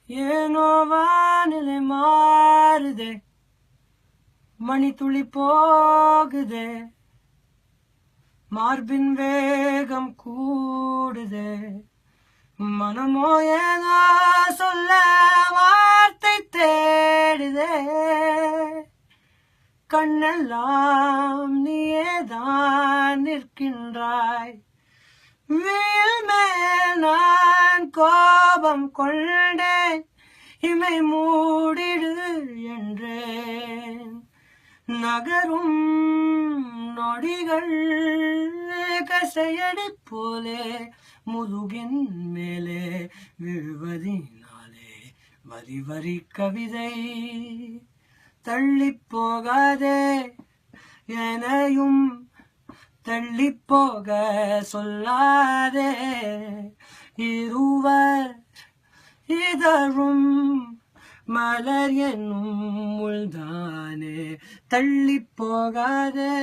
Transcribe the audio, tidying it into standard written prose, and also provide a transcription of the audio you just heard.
ஏனோ வானிலை மாறுதே, மணி துளி போகுதே, மார்பின் வேகம் கூடுதே, மனமோ ஏதோ சொல்ல வார்த்தை தேடுதே, கண்ணெல்லாம் நீயேதான் நிற்கின்றாய், வெயில் மேல் நான் கோபம் கொண்டேன், இமை மூடிடு என்றேன், நகரும் நொடிகள் கசையடி போலே முதுகின் மேலே விழுவதினாலே வரி வரி கவிதை தள்ளி போகாதே, எனையும் தள்ளி போக சொல்லாதே, இருவர் இதழும் மலர் என்னும் முள்தானே, தள்ளி போகாதே.